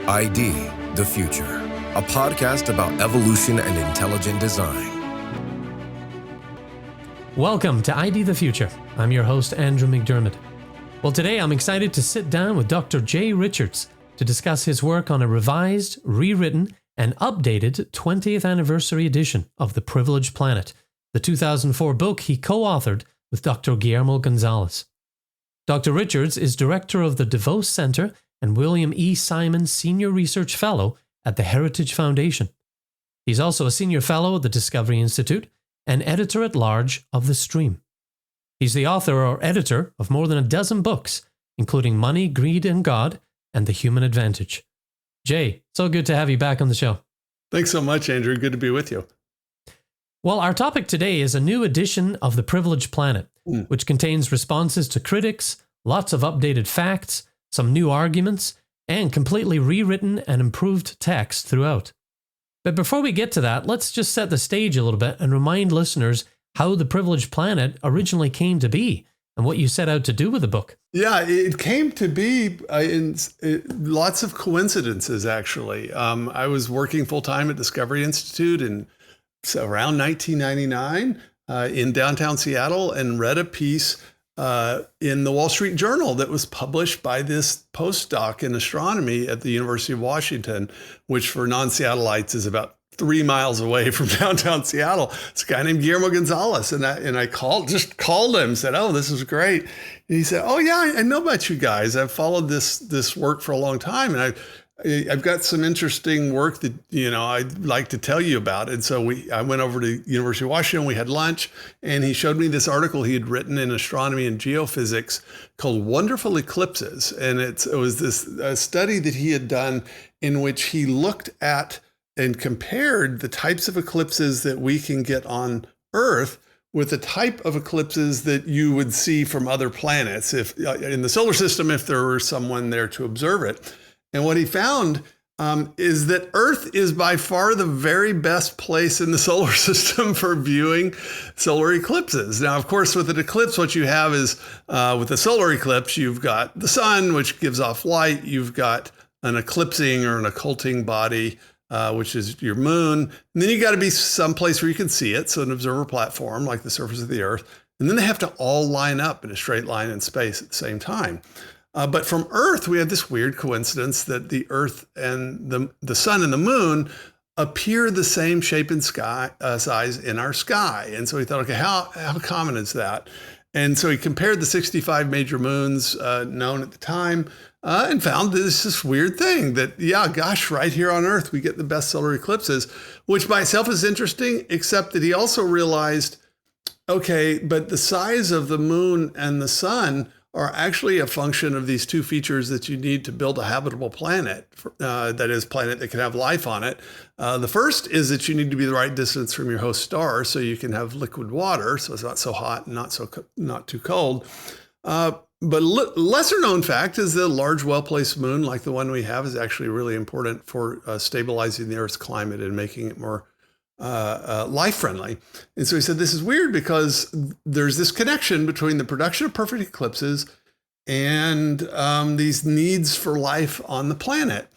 ID the Future, a podcast about evolution and intelligent design. Welcome to ID the Future. I'm your host, Andrew McDiarmid. Well, today I'm excited to sit down with Dr. J. Richards to discuss his work on a revised, rewritten, and updated 20th anniversary edition of The Privileged Planet, the 2004 book he co-authored with Dr. Guillermo Gonzalez. Dr. Richards is director of the DeVos Center and William E. Simon Senior Research Fellow at the Heritage Foundation. He's also a senior fellow at the Discovery Institute and editor-at-large of The Stream. He's the author or editor of more than a dozen books, including Money, Greed, and God, and The Human Advantage. Jay, so good to have you back on the show. Thanks so much, Andrew. Good to be with you. Well, our topic today is a new edition of The Privileged Planet, which contains responses to critics, lots of updated facts, some new arguments, and completely rewritten and improved text throughout. But before we get to that, let's just set the stage a little bit and remind listeners how The Privileged Planet originally came to be and what you set out to do with the book. Yeah, it came to be in lots of coincidences, actually. I was working full-time at Discovery Institute around 1999 in downtown Seattle and read a piece in the Wall Street Journal that was published by this postdoc in astronomy at the University of Washington, which for non-Seattleites is about 3 miles away from downtown Seattle. It's a guy named Guillermo Gonzalez. And I called him, said, "Oh, this is great." And he said, "Oh yeah, I know about you guys. I've followed this work for a long time. And I've got some interesting work that, I'd like to tell you about." And so I went over to University of Washington, we had lunch, and he showed me this article he had written in astronomy and geophysics called Wonderful Eclipses. And it was this study that he had done in which he looked at and compared the types of eclipses that we can get on Earth with the type of eclipses that you would see from other planets if in the solar system, if there were someone there to observe it. And what he found is that Earth is by far the very best place in the solar system for viewing solar eclipses. Now, of course, with an eclipse, what you have is with a solar eclipse, you've got the sun, which gives off light. You've got an eclipsing or an occulting body, which is your moon. And then you got to be someplace where you can see it. So an observer platform like the surface of the Earth. And then they have to all line up in a straight line in space at the same time. But from Earth, we have this weird coincidence that the Earth and the sun and the moon appear the same shape and size in our sky. And so he thought, okay, how common is that? And so he compared the 65 major moons known at the time and found this weird thing that, right here on Earth, we get the best solar eclipses, which by itself is interesting, except that he also realized, okay, but the size of the moon and the sun are actually a function of these two features that you need to build a habitable planet, that is, planet that can have life on it. The first is that you need to be the right distance from your host star so you can have liquid water, so it's not so hot and not too cold. But lesser known fact is the large, well-placed moon like the one we have is actually really important for stabilizing the Earth's climate and making it more life-friendly. And so he said, this is weird because there's this connection between the production of perfect eclipses and these needs for life on the planet.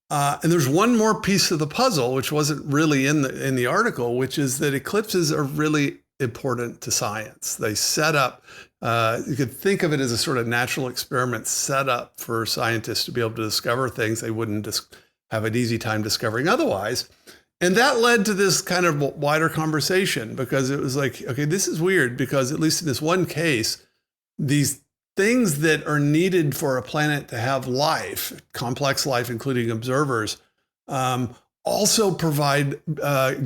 And there's one more piece of the puzzle, which wasn't really in the article, which is that eclipses are really important to science. They set up, you could think of it as a sort of natural experiment set up for scientists to be able to discover things they wouldn't just have an easy time discovering otherwise. And that led to this kind of wider conversation because it was like, okay, this is weird because at least in this one case, these things that are needed for a planet to have life, complex life, including observers, also provide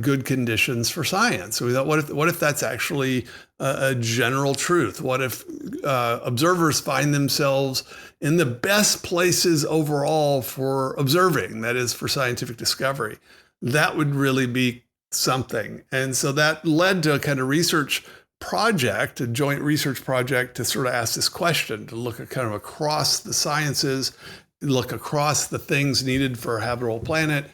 good conditions for science. So we thought, what if that's actually a general truth? What if observers find themselves in the best places overall for observing, that is, for scientific discovery? That would really be something. And so that led to a kind of research project, a joint research project to sort of ask this question, to look at kind of across the sciences, look across the things needed for a habitable planet,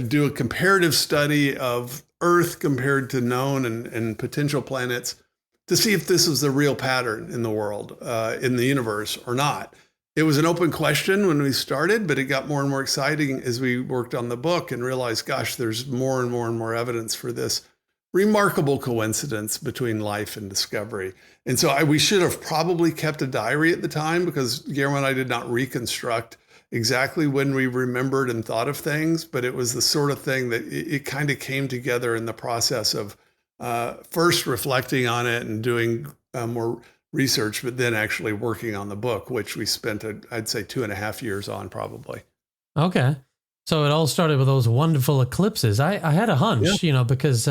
do a comparative study of Earth compared to known and potential planets to see if this was the real pattern in the world, in the universe or not. it was an open question when we started, but it got more and more exciting as we worked on the book and realized, gosh, there's more and more and more evidence for this remarkable coincidence between life and discovery. And so we should have probably kept a diary at the time, because Guillermo and I did not reconstruct exactly when we remembered and thought of things, but it was the sort of thing that it kind of came together in the process of first reflecting on it and doing more research, but then actually working on the book, which we spent, I'd say, 2.5 years on probably. Okay. So it all started with those wonderful eclipses. I had a hunch, because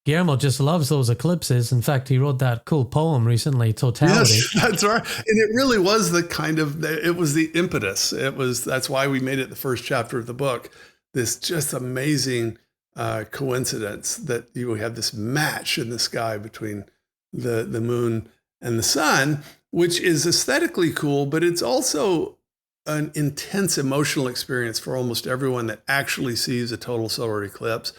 Guillermo just loves those eclipses. In fact, he wrote that cool poem recently, Totality. Yes, that's right. And it really was it was the impetus. That's why we made it the first chapter of the book. This just amazing coincidence that you have this match in the sky between the moon and the sun, which is aesthetically cool, but it's also an intense emotional experience for almost everyone that actually sees a total solar eclipse.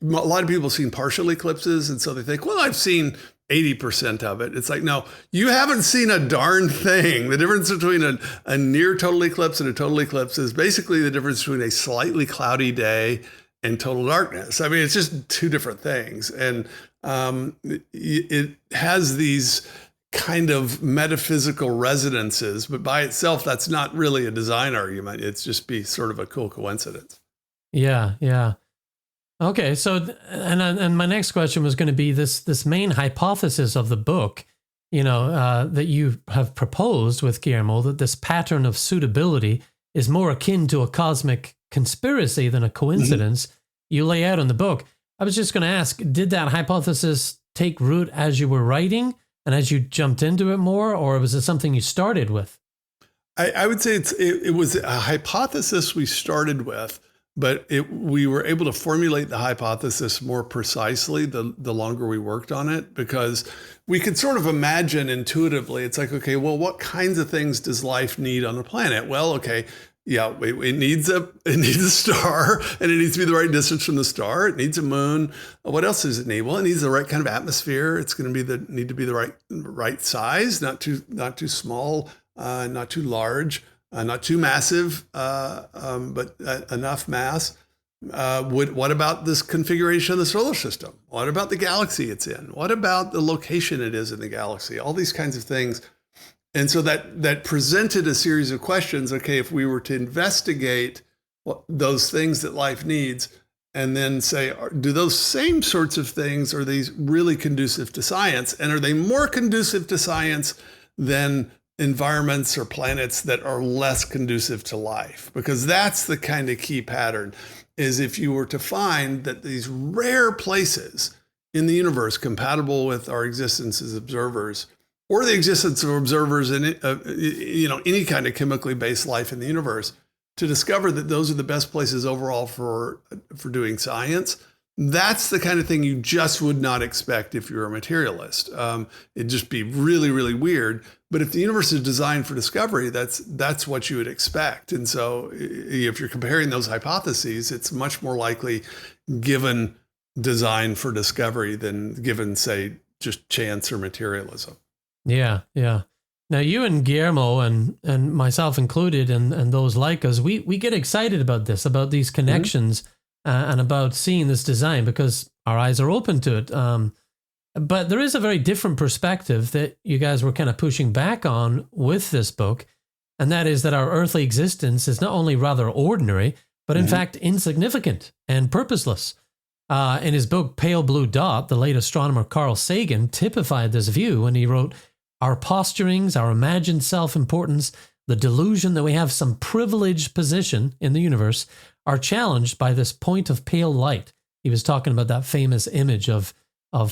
A lot of people have seen partial eclipses, and so they think, well, I've seen 80% of it. It's like, no, you haven't seen a darn thing. The difference between a near total eclipse and a total eclipse is basically the difference between a slightly cloudy day and total darkness. I mean, it's just two different things. And it has these kind of metaphysical resonances, but by itself, that's not really a design argument. It's just be sort of a cool coincidence. Yeah, yeah. Okay, so and my next question was going to be this main hypothesis of the book, that you have proposed with Guillermo, that this pattern of suitability is more akin to a cosmic conspiracy than a coincidence. Mm-hmm. You lay out in the book. I was just going to ask, did that hypothesis take root as you were writing and as you jumped into it more, or was it something you started with? I would say it was a hypothesis we started with. But we were able to formulate the hypothesis more precisely the longer we worked on it, because we could sort of imagine intuitively, it's like, okay, well, what kinds of things does life need on the planet? Well, okay, yeah, it needs a star, and it needs to be the right distance from the star. It needs a moon. What else does it need? Well, it needs the right kind of atmosphere. It's going to need to be the right size, not too small, not too large. Not too massive, but enough mass. What about this configuration of the solar system? What about the galaxy it's in? What about the location it is in the galaxy? All these kinds of things. And so that presented a series of questions. Okay, if we were to investigate those things that life needs, and then say, do those same sorts of things, are these really conducive to science? And are they more conducive to science than environments or planets that are less conducive to life? Because that's the kind of key pattern, is if you were to find that these rare places in the universe compatible with our existence as observers, or the existence of observers in any kind of chemically based life in the universe, to discover that those are the best places overall for doing science. That's the kind of thing you just would not expect if you're a materialist. It'd just be really, really weird. But if the universe is designed for discovery, that's what you would expect. And so if you're comparing those hypotheses, it's much more likely given design for discovery than given, say, just chance or materialism. Yeah, yeah. Now, you and Guillermo and myself included, and those like us, we get excited about this, about these connections, and about seeing this design, because our eyes are open to it. But there is a very different perspective that you guys were kind of pushing back on with this book, and that is that our earthly existence is not only rather ordinary, but in fact insignificant and purposeless. In his book, Pale Blue Dot, the late astronomer Carl Sagan typified this view when he wrote, "Our posturings, our imagined self-importance, the delusion that we have some privileged position in the universe are challenged by this point of pale light." He was talking about that famous image of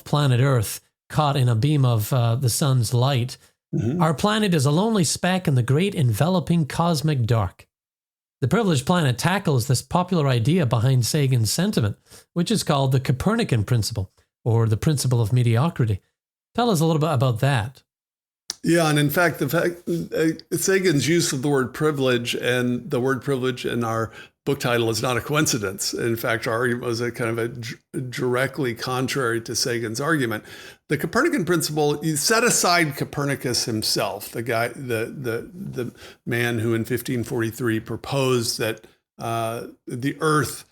planet Earth caught in a beam of the sun's light. Mm-hmm. Our planet is a lonely speck in the great enveloping cosmic dark. The privileged planet tackles this popular idea behind Sagan's sentiment, which is called the Copernican principle, or the principle of mediocrity. Tell us a little bit about that. Yeah, and in fact, Sagan's use of the word privilege and the word privilege in our book title is not a coincidence. In fact, our argument was a kind of a directly contrary to Sagan's argument. The Copernican principle, you set aside Copernicus himself, the guy, the man who in 1543 proposed that the Earth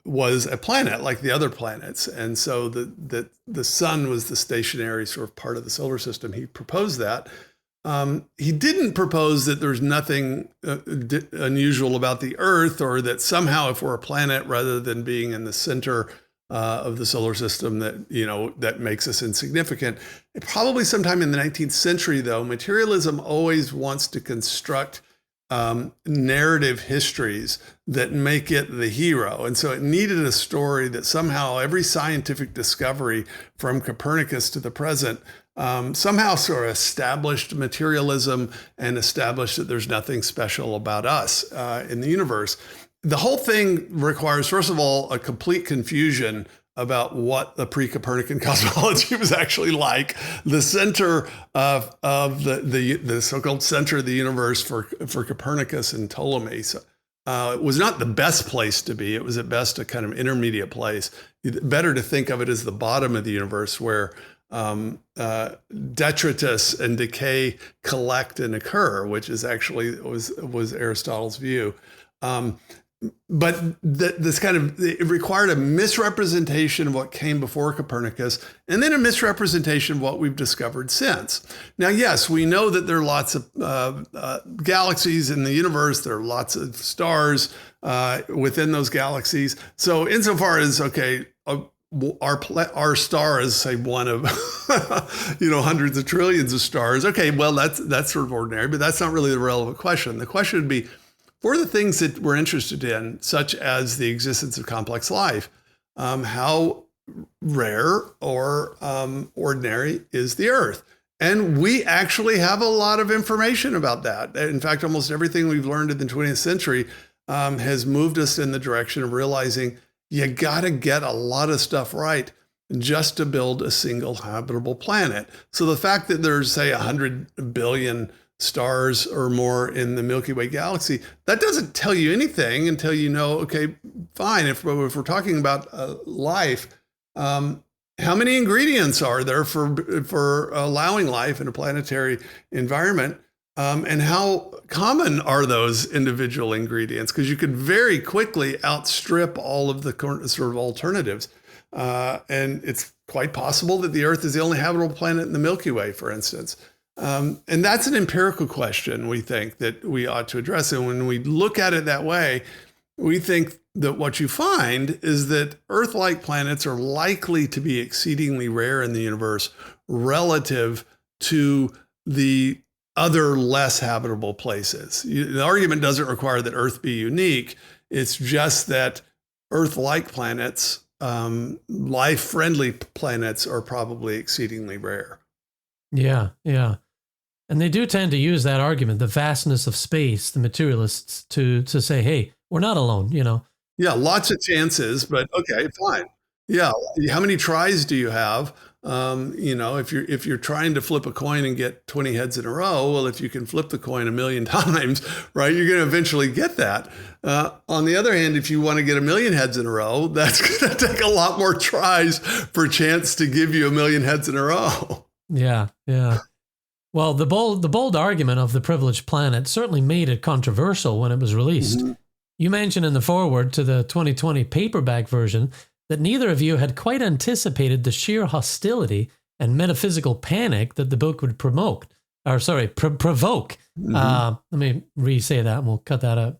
was a planet like the other planets, and so the sun was the stationary sort of part of the solar system. He proposed that. He didn't propose that there's nothing unusual about the Earth, or that somehow if we're a planet rather than being in the center of the solar system that makes us insignificant. Probably sometime in the 19th century, though, materialism always wants to construct narrative histories that make it the hero. And so it needed a story that somehow every scientific discovery from Copernicus to the present somehow sort of established materialism and established that there's nothing special about us in the universe. The whole thing requires, first of all, a complete confusion about what the pre-Copernican cosmology was actually like. The center of the so-called center of the universe for Copernicus and Ptolemy was not the best place to be. It was at best a kind of intermediate place. Better to think of it as the bottom of the universe, where detritus and decay collect and occur, which is actually was Aristotle's view. But this kind of, it required a misrepresentation of what came before Copernicus, and then a misrepresentation of what we've discovered since. Now, yes, we know that there are lots of galaxies in the universe. There are lots of stars within those galaxies. So insofar as, okay, our star is, say, one of hundreds of trillions of stars. Okay, well, that's sort of ordinary, but that's not really the relevant question. The question would be, for the things that we're interested in, such as the existence of complex life, how rare or ordinary is the Earth? And we actually have a lot of information about that. In fact, almost everything we've learned in the 20th century has moved us in the direction of realizing you got to get a lot of stuff right just to build a single habitable planet. So the fact that there's, say, 100 billion stars or more in the Milky Way galaxy, that doesn't tell you anything until you know, okay, fine, if we're talking about life, how many ingredients are there for allowing life in a planetary environment? And how common are those individual ingredients? Because you could very quickly outstrip all of the sort of alternatives. And it's quite possible that the Earth is the only habitable planet in the Milky Way, for instance. And that's an empirical question, we think, that we ought to address. And when we look at it that way, we think that what you find is that Earth-like planets are likely to be exceedingly rare in the universe relative to the other less habitable places. The argument doesn't require that Earth be unique. It's just that Earth-like planets, life-friendly planets, are probably exceedingly rare. Yeah, yeah. And they do tend to use that argument, the vastness of space, the materialists, to say, hey, we're not alone, Yeah, lots of chances, but okay, fine. Yeah, how many tries do you have? If you're trying to flip a coin and get 20 heads in a row, well, if you can flip the coin 1,000,000 times, right, you're going to eventually get that. On the other hand, if you want to get 1,000,000 heads in a row, that's going to take a lot more tries for chance to give you 1,000,000 heads in a row. Yeah, yeah. Well, the bold argument of the privileged planet certainly made it controversial when it was released. Mm-hmm. You mentioned in the foreword to the 2020 paperback version that neither of you had quite anticipated the sheer hostility and metaphysical panic that the book would provoke. Mm-hmm. Let me re-say that and we'll cut that out.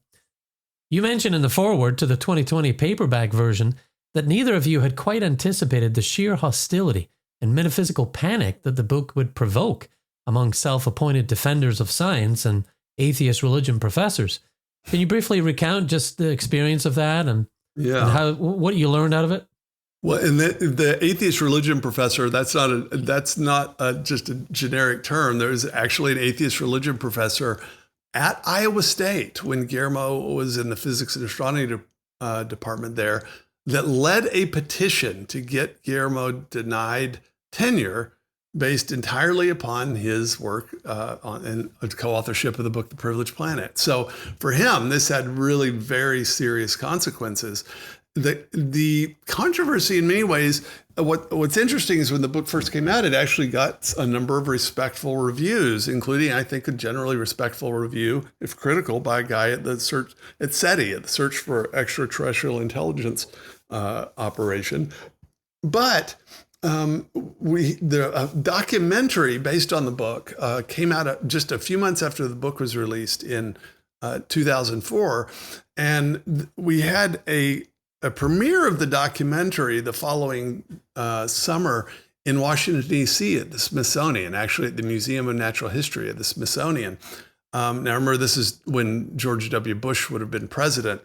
You mentioned in the foreword to the 2020 paperback version that neither of you had quite anticipated the sheer hostility and metaphysical panic that the book would provoke among self-appointed defenders of science and atheist religion professors. Can you briefly recount just the experience of that and what you learned out of it? Well, and the atheist religion professor, that's not just a generic term. There's actually an atheist religion professor at Iowa State when Guillermo was in the physics and astronomy department there that led a petition to get Guillermo denied tenure based entirely upon his work and co-authorship of the book, The Privileged Planet. So for him, this had really very serious consequences. The controversy in many ways, what's interesting is when the book first came out, it actually got a number of respectful reviews, including, I think, a generally respectful review, if critical, by a guy at SETI, at the Search for Extraterrestrial Intelligence operation. But the documentary based on the book came out just a few months after the book was released in 2004, and we had a premiere of the documentary the following summer in Washington, D.C. at the Smithsonian, actually at the Museum of Natural History at the Smithsonian. Now, remember, this is when George W. Bush would have been president.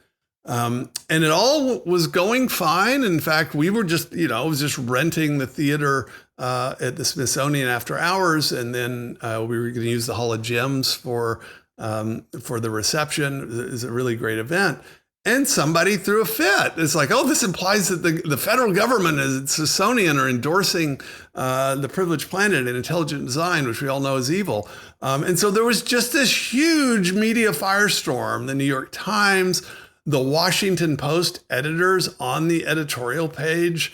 And it all was going fine. In fact, we were just, was just renting the theater at the Smithsonian after hours. And then we were going to use the Hall of Gems for the reception. It was a really great event. And somebody threw a fit. It's like, oh, this implies that the federal government and Smithsonian are endorsing the Privileged Planet and intelligent design, which we all know is evil. And so there was just this huge media firestorm. The New York Times, the Washington Post editors on the editorial page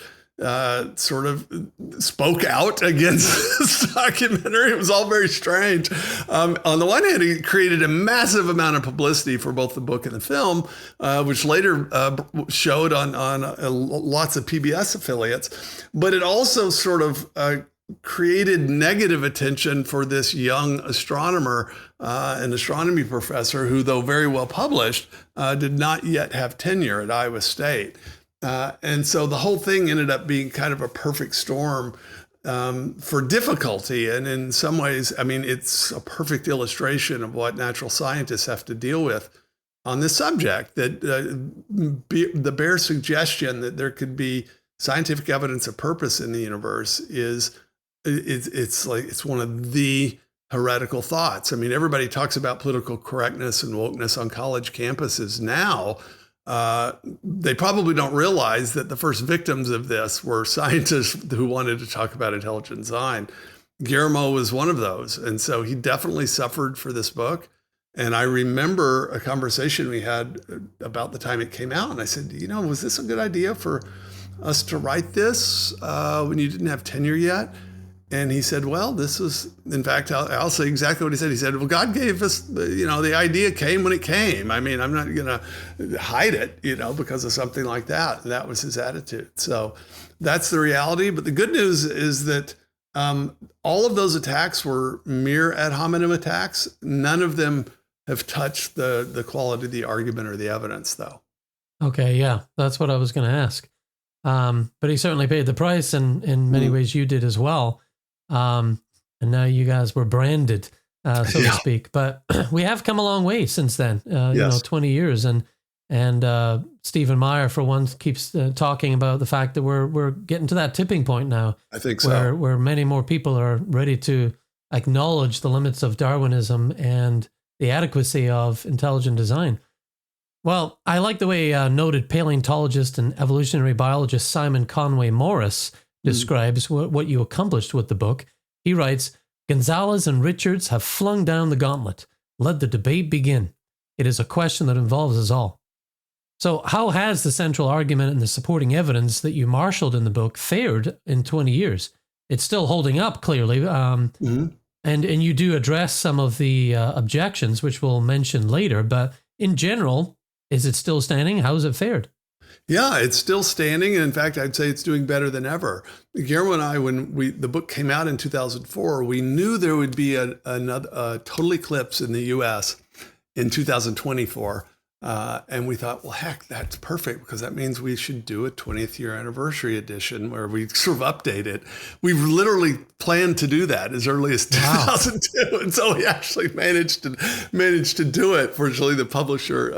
sort of spoke out against this documentary. It was all very strange. On the one hand, it created a massive amount of publicity for both the book and the film, which later showed on lots of PBS affiliates. But it also sort of created negative attention for this young astronomer, an astronomy professor who, though very well published, did not yet have tenure at Iowa State. And so the whole thing ended up being kind of a perfect storm for difficulty. And in some ways, I mean, it's a perfect illustration of what natural scientists have to deal with on this subject, that the bare suggestion that there could be scientific evidence of purpose in the universe it's one of the heretical thoughts. I mean, everybody talks about political correctness and wokeness on college campuses now. They probably don't realize that the first victims of this were scientists who wanted to talk about intelligent design. Guillermo was one of those. And so he definitely suffered for this book. And I remember a conversation we had about the time it came out. And I said, was this a good idea for us to write this when you didn't have tenure yet? And he said, well, this was, in fact, I'll say exactly what he said. He said, well, God gave us, the idea came when it came. I mean, I'm not going to hide it, because of something like that. And that was his attitude. So that's the reality. But the good news is that all of those attacks were mere ad hominem attacks. None of them have touched the quality of the argument or the evidence, though. Okay, yeah, that's what I was going to ask. But he certainly paid the price, and in many ways you did as well. And now you guys were branded, so to speak. But we have come a long way since then, 20 years. And Stephen Meyer, for one, keeps talking about the fact that we're getting to that tipping point now. I think so. Where many more people are ready to acknowledge the limits of Darwinism and the adequacy of intelligent design. Well, I like the way noted paleontologist and evolutionary biologist Simon Conway Morris describes what you accomplished with the book. He writes, Gonzalez and Richards have flung down the gauntlet. Let the debate begin. It is a question that involves us all. So how has the central argument and the supporting evidence that you marshaled in the book fared in 20 years? It's still holding up, clearly. And you do address some of the objections, which we'll mention later. But in general, is it still standing? How has it fared? Yeah, it's still standing. And in fact, I'd say it's doing better than ever. Guillermo and I, when the book came out in 2004, we knew there would be a total eclipse in the U.S. in 2024. And we thought, well, heck, that's perfect, because that means we should do a 20th year anniversary edition where we sort of update it. We've literally planned to do that as early as 2002. Wow. And so we actually managed to do it. Fortunately, the publisher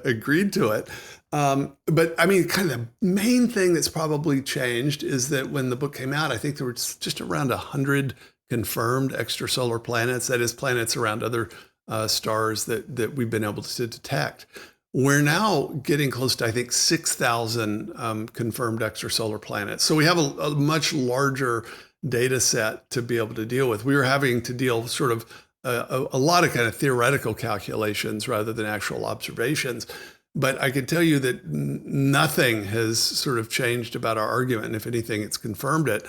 agreed to it. But I mean, kind of the main thing that's probably changed is that when the book came out, I think there were just around 100 confirmed extrasolar planets, that is, planets around other stars that we've been able to detect. We're now getting close to, I think, 6,000 confirmed extrasolar planets. So we have a much larger data set to be able to deal with. We were having to deal sort of a lot of kind of theoretical calculations rather than actual observations. But I can tell you that nothing has sort of changed about our argument. And if anything, it's confirmed it.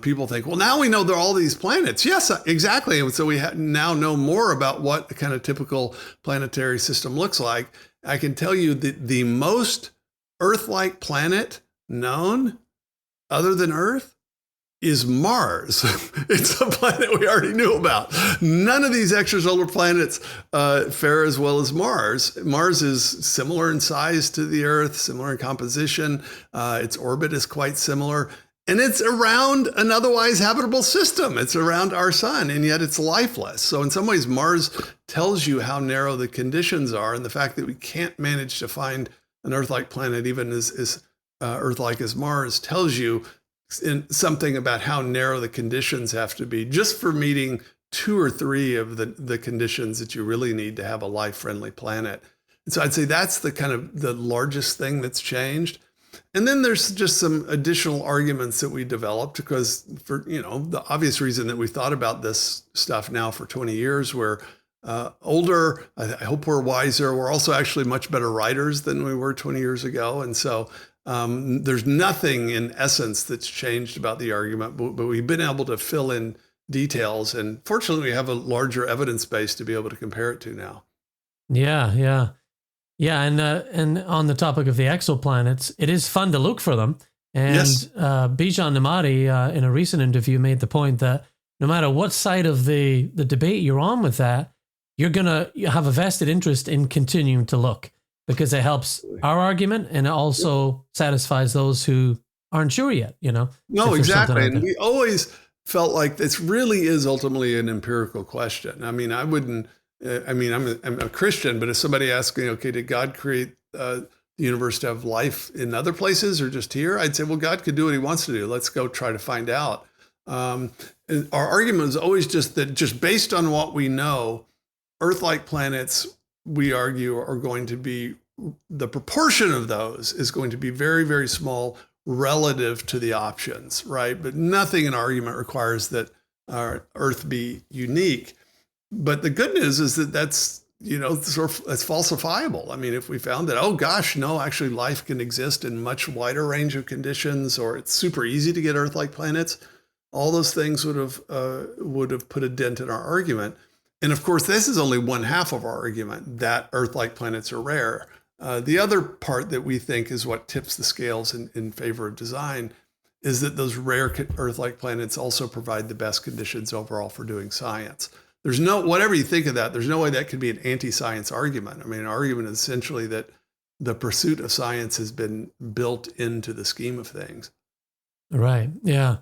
People think, well, now we know there are all these planets. Yes, exactly. And so we now know more about what a kind of typical planetary system looks like. I can tell you that the most Earth-like planet known other than Earth is Mars. It's a planet we already knew about. None of these extrasolar planets fare as well as Mars. Mars is similar in size to the Earth, similar in composition. Its orbit is quite similar. And it's around an otherwise habitable system. It's around our sun, and yet it's lifeless. So in some ways, Mars tells you how narrow the conditions are, and the fact that we can't manage to find an Earth-like planet, even as Earth-like as Mars, tells you something about how narrow the conditions have to be just for meeting 2 or 3 of the conditions that you really need to have a life-friendly planet. And so I'd say that's the kind of the largest thing that's changed. And then there's just some additional arguments that we developed because for, the obvious reason that we thought about this stuff now for 20 years, we're older. I hope we're wiser. We're also actually much better writers than we were 20 years ago. And so there's nothing in essence that's changed about the argument, but we've been able to fill in details. And fortunately, we have a larger evidence base to be able to compare it to now. Yeah. And on the topic of the exoplanets, it is fun to look for them. And Yes. Bijan Namadi, in a recent interview, made the point that no matter what side of the debate you're on with that, you're going to have a vested interest in continuing to look because it helps our argument and it also satisfies those who aren't sure yet, No, if there's exactly. something out And there. we always felt like this really is ultimately an empirical question. I mean, I'm a Christian, but if somebody asks me, okay, did God create the universe to have life in other places or just here? I'd say, well, God could do what he wants to do. Let's go try to find out. And our argument is always just that just based on what we know, Earth-like planets, we argue, are going to be, the proportion of those is going to be very, very small relative to the options, right? But nothing in our argument requires that our Earth be unique. But the good news is that that's, that's falsifiable. I mean, if we found that, oh gosh, no, actually life can exist in much wider range of conditions, or it's super easy to get Earth-like planets, all those things would have put a dent in our argument. And of course, this is only one half of our argument, that Earth-like planets are rare. The other part that we think is what tips the scales in favor of design is that those rare Earth-like planets also provide the best conditions overall for doing science. There's whatever you think of that, there's no way that could be an anti-science argument. I mean, an argument is essentially that the pursuit of science has been built into the scheme of things. Right. Yeah.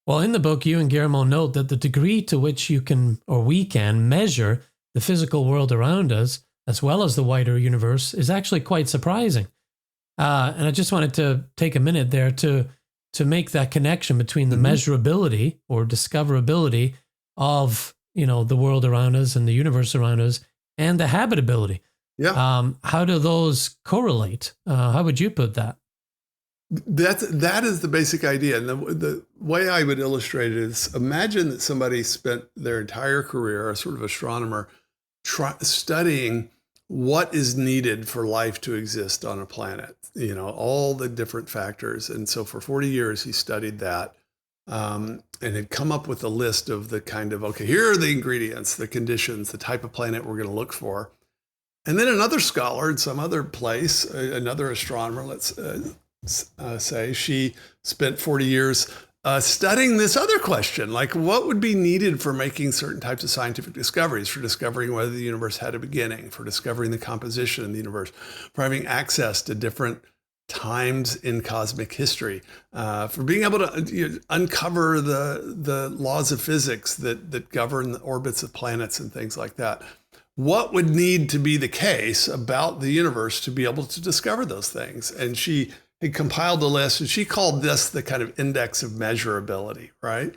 Well, in the book, you and Guillermo note that the degree to which we can measure the physical world around us, as well as the wider universe, is actually quite surprising. And I just wanted to take a minute there to make that connection between the measurability or discoverability of the world around us and the universe around us and the habitability. Yeah. How do those correlate? How would you put that? That is the basic idea. And the way I would illustrate it is imagine that somebody spent their entire career, a sort of astronomer, studying what is needed for life to exist on a planet, all the different factors. And so for 40 years, he studied that and had come up with a list of the kind of, okay, here are the ingredients, the conditions, the type of planet we're going to look for. And then another scholar in some other place, another astronomer, let's say, she spent 40 years studying this other question, like what would be needed for making certain types of scientific discoveries, for discovering whether the universe had a beginning, for discovering the composition of the universe, for having access to different times in cosmic history, for being able to uncover the laws of physics that govern the orbits of planets and things like that. What would need to be the case about the universe to be able to discover those things? And she had compiled a list, and she called this the kind of index of measurability, right?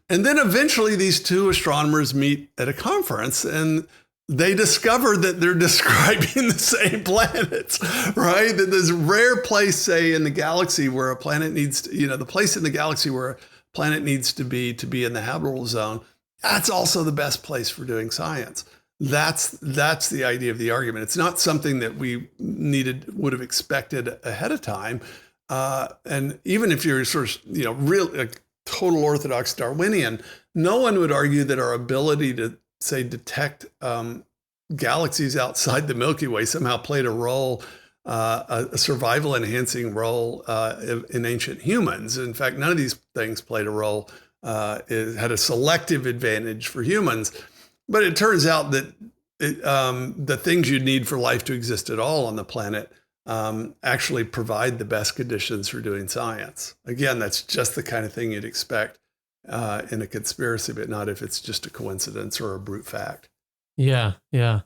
And then eventually these two astronomers meet at a conference, and they discover that they're describing the same planets, right? That there's a rare place, say, in the galaxy where a planet needs to, the place in the galaxy where a planet needs to be in the habitable zone, that's also the best place for doing science. That's the idea of the argument. It's not something that we would have expected ahead of time. And even if you're sort of, real a total orthodox Darwinian, no one would argue that our ability to, say, detect galaxies outside the Milky Way somehow played a role, a survival enhancing role in ancient humans. In fact, none of these things played a role. It had a selective advantage for humans. But it turns out that the things you'd need for life to exist at all on the planet actually provide the best conditions for doing science. Again, that's just the kind of thing you'd expect in a conspiracy, but not if it's just a coincidence or a brute fact. Yeah, yeah.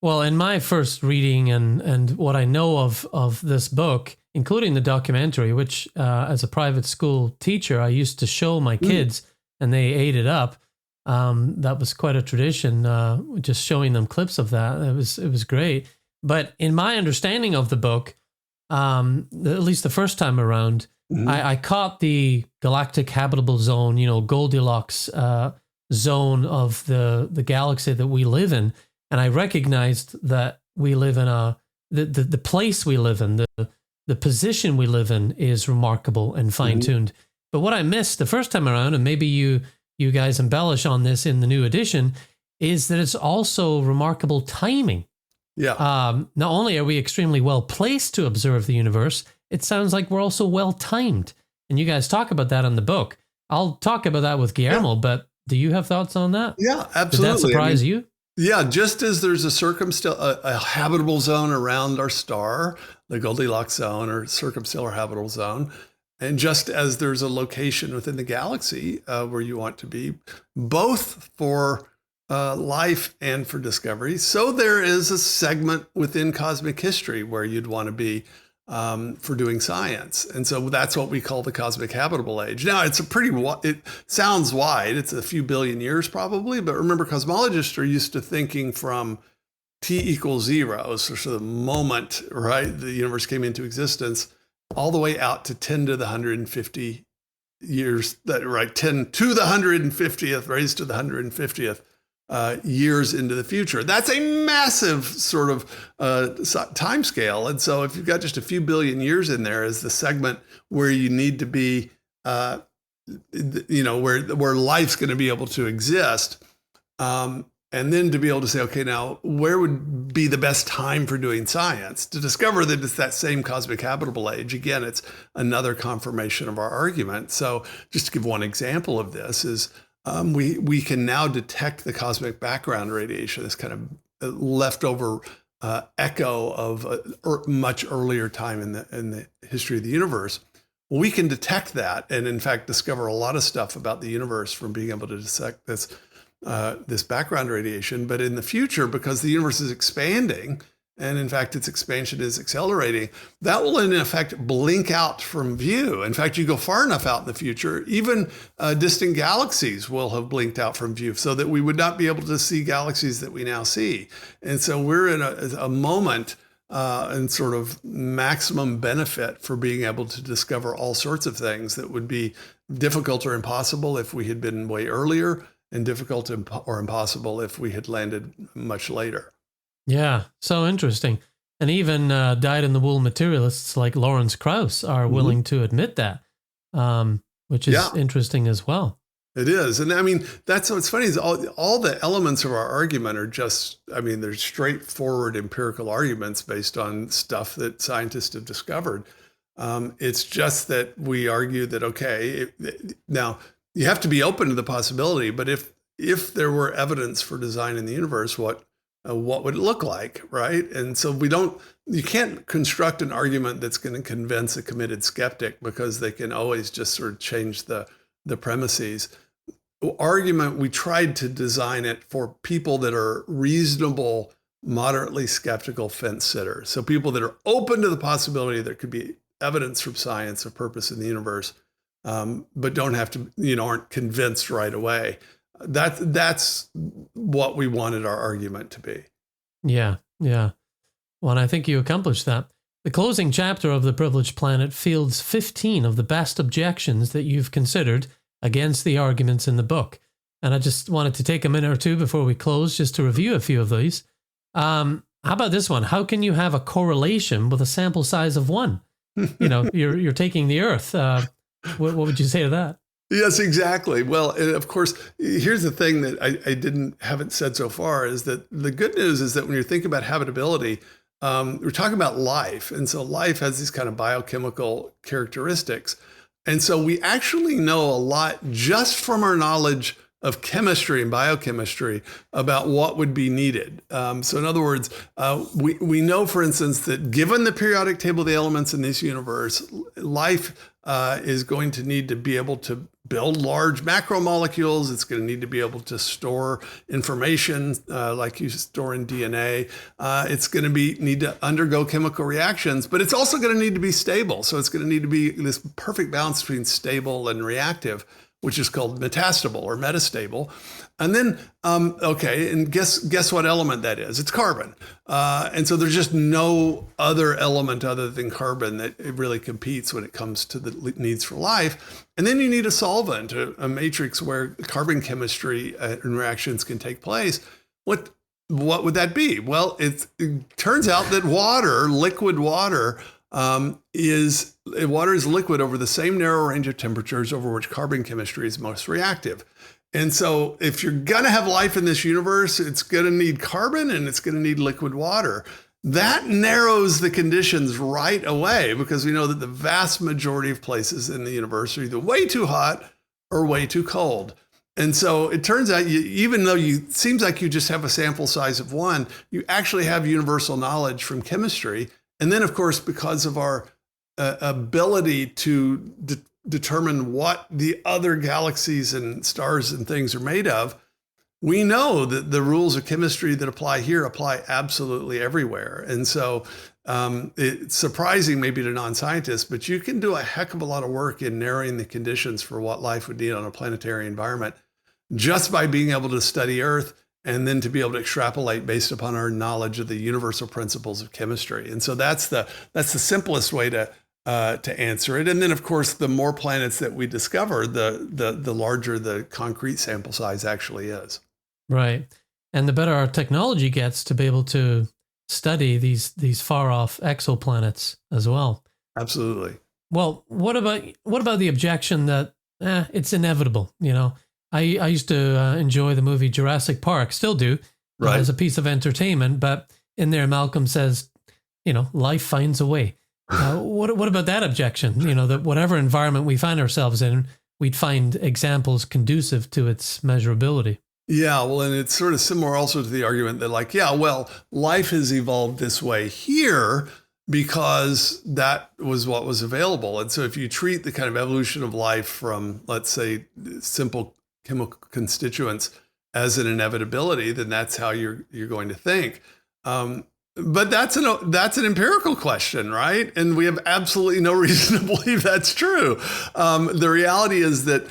Well, in my first reading and what I know of this book, including the documentary, which as a private school teacher, I used to show my kids and they ate it up. That was quite a tradition, just showing them clips of that. It was great. But in my understanding of the book, at least the first time around, I caught the galactic habitable zone, Goldilocks zone of the galaxy that we live in. And I recognized that we live in the place we live in, the position we live in is remarkable and fine-tuned. But what I missed the first time around, and maybe you guys embellish on this in the new edition, is that it's also remarkable timing. Yeah. Not only are we extremely well placed to observe the universe, it sounds like we're also well timed. And you guys talk about that in the book. I'll talk about that with Guillermo, but do you have thoughts on that? Yeah, absolutely. Did that surprise you? Yeah, just as there's a habitable zone around our star, the Goldilocks zone or circumstellar habitable zone, and just as there's a location within the galaxy where you want to be, both for life and for discovery, so there is a segment within cosmic history where you'd want to be for doing science. And so that's what we call the cosmic habitable age. Now, it sounds wide. It's a few billion years probably, but remember, cosmologists are used to thinking from t=0, so sort of the moment, right, the universe came into existence, all the way out to 10 to the 150 years, 10 to the 150th, raised to the 150th. Years into the future. That's a massive sort of time scale. And so if you've got just a few billion years in there as the segment where you need to be, where life's going to be able to exist, and then to be able to say, okay, now where would be the best time for doing science? To discover that it's that same cosmic habitable age. Again, it's another confirmation of our argument. So just to give one example of this is, we can now detect the cosmic background radiation, this kind of leftover echo of a much earlier time in the history of the universe. Well, we can detect that, and in fact discover a lot of stuff about the universe from being able to detect this background radiation. But in the future, because the universe is expanding, and in fact its expansion is accelerating, that will in effect blink out from view. In fact, you go far enough out in the future, even distant galaxies will have blinked out from view, so that we would not be able to see galaxies that we now see. And so we're in a moment and sort of maximum benefit for being able to discover all sorts of things that would be difficult or impossible if we had been way earlier, and difficult or impossible if we had landed much later. Yeah, so interesting. And even dyed-in-the-wool materialists like Lawrence Krauss are willing to admit that, which is interesting as well. It is. And I mean, that's what's funny is all the elements of our argument are just, they're straightforward empirical arguments based on stuff that scientists have discovered. It's just that we argue that, okay, now you have to be open to the possibility, but if there were evidence for design in the universe, what would it look like, right? And so you can't construct an argument that's going to convince a committed skeptic, because they can always just sort of change the premises. Argument, we tried to design it for people that are reasonable, moderately skeptical fence sitters. So people that are open to the possibility there could be evidence from science of purpose in the universe, but don't have to, aren't convinced right away. That's what we wanted our argument to be. Yeah. Well, and I think you accomplished that. The closing chapter of The Privileged Planet fields 15 of the best objections that you've considered against the arguments in the book. And I just wanted to take a minute or two before we close just to review a few of these. How about this one? How can you have a correlation with a sample size of 1? You're taking the Earth. What would you say to that? Yes, exactly. Well, and of course, here's the thing that I haven't said so far is that the good news is that when you're thinking about habitability, we're talking about life. And so life has these kind of biochemical characteristics. And so we actually know a lot just from our knowledge of chemistry and biochemistry about what would be needed. So in other words, we know, for instance, that given the periodic table of the elements in this universe, life is going to need to be able to build large macromolecules. It's going to need to be able to store information like you store in DNA. It's going to need to undergo chemical reactions, but it's also going to need to be stable. So it's going to need to be this perfect balance between stable and reactive, which is called metastable or metastable. And then, and guess what element that is? It's carbon. And so there's just no other element other than carbon that it really competes when it comes to the needs for life. And then you need a solvent, a matrix where carbon chemistry and reactions can take place. What would that be? Well, it turns out that liquid water, is liquid over the same narrow range of temperatures over which carbon chemistry is most reactive. And so if you're going to have life in this universe, it's going to need carbon and it's going to need liquid water. That narrows the conditions right away because we know that the vast majority of places in the universe are either way too hot or way too cold. And so it turns out, even though it seems like you just have a sample size of 1, you actually have universal knowledge from chemistry. And then, of course, because of our ability to determine what the other galaxies and stars and things are made of, we know that the rules of chemistry that apply here apply absolutely everywhere. And so it's surprising maybe to non-scientists, but you can do a heck of a lot of work in narrowing the conditions for what life would need on a planetary environment just by being able to study Earth and then to be able to extrapolate based upon our knowledge of the universal principles of chemistry. And so that's the simplest way to answer it. And then, of course, the more planets that we discover, the larger the concrete sample size actually is. Right. And the better our technology gets to be able to study these far off exoplanets as well. Absolutely. Well, what about the objection that it's inevitable? I used to enjoy the movie Jurassic Park, still do, as a piece of entertainment. But in there, Malcolm says, life finds a way. What about that objection? That whatever environment we find ourselves in, we'd find examples conducive to its measurability. Yeah, well, and it's sort of similar also to the argument that life has evolved this way here because that was what was available. And so if you treat the kind of evolution of life from, let's say, simple chemical constituents as an inevitability, then that's how you're going to think. But that's an empirical question, right? And we have absolutely no reason to believe that's true. The reality is that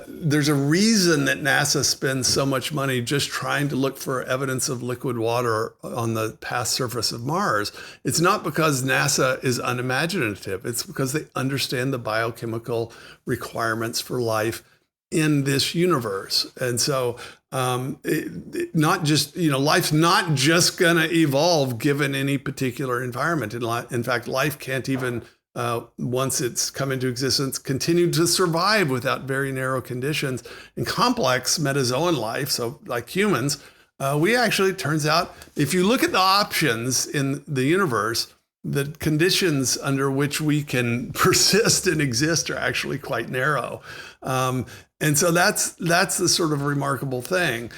there's a reason that NASA spends so much money just trying to look for evidence of liquid water on the past surface of Mars. It's not because NASA is unimaginative. It's because they understand the biochemical requirements for life in this universe. And so life's not just going to evolve given any particular environment. In fact, life can't even, once it's come into existence, continue to survive without very narrow conditions. In complex metazoan life, so like humans, we actually, it turns out, if you look at the options in the universe, the conditions under which we can persist and exist are actually quite narrow. And so that's the sort of remarkable thing.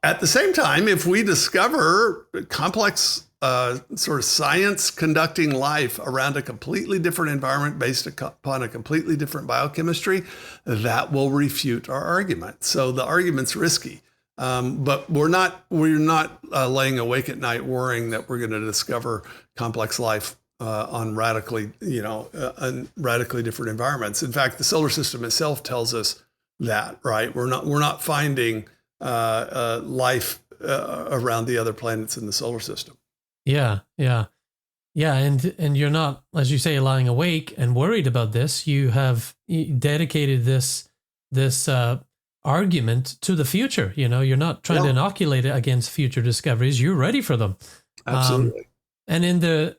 At the same time, if we discover complex sort of science conducting life around a completely different environment based upon a completely different biochemistry, that will refute our argument. So the argument's risky. But we're not laying awake at night worrying that we're going to discover complex life on radically different environments. In fact, the solar system itself tells us that, right? We're not finding life around the other planets in the solar system. Yeah. And you're not, as you say, lying awake and worried about this. You have dedicated this this argument to the future. You're not trying to inoculate it against future discoveries. You're ready for them. Absolutely. And in the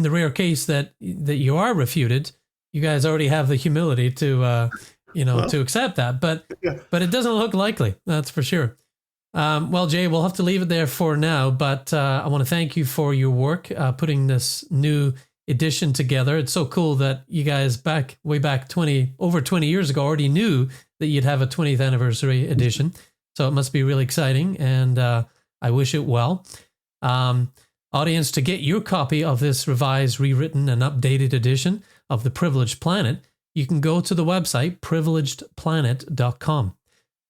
rare case that you are refuted, you guys already have the humility to to accept that. But it doesn't look likely. That's for sure. Well, Jay, we'll have to leave it there for now. But I want to thank you for your work putting this new edition together. It's so cool that you guys way back over 20 years ago already knew that you'd have a 20th anniversary edition. So it must be really exciting, and I wish it well. Audience, to get your copy of this revised, rewritten, and updated edition of The Privileged Planet, you can go to the website privilegedplanet.com.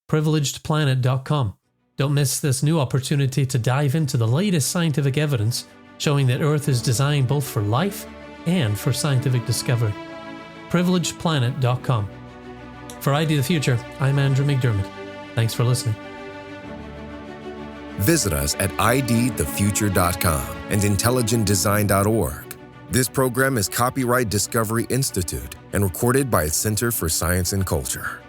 privilegedplanet.com. Don't miss this new opportunity to dive into the latest scientific evidence showing that Earth is designed both for life and for scientific discovery. privilegedplanet.com. For ID the Future, I'm Andrew McDiarmid. Thanks for listening. Visit us at idthefuture.com and intelligentdesign.org. This program is copyright Discovery Institute and recorded by its Center for Science and Culture.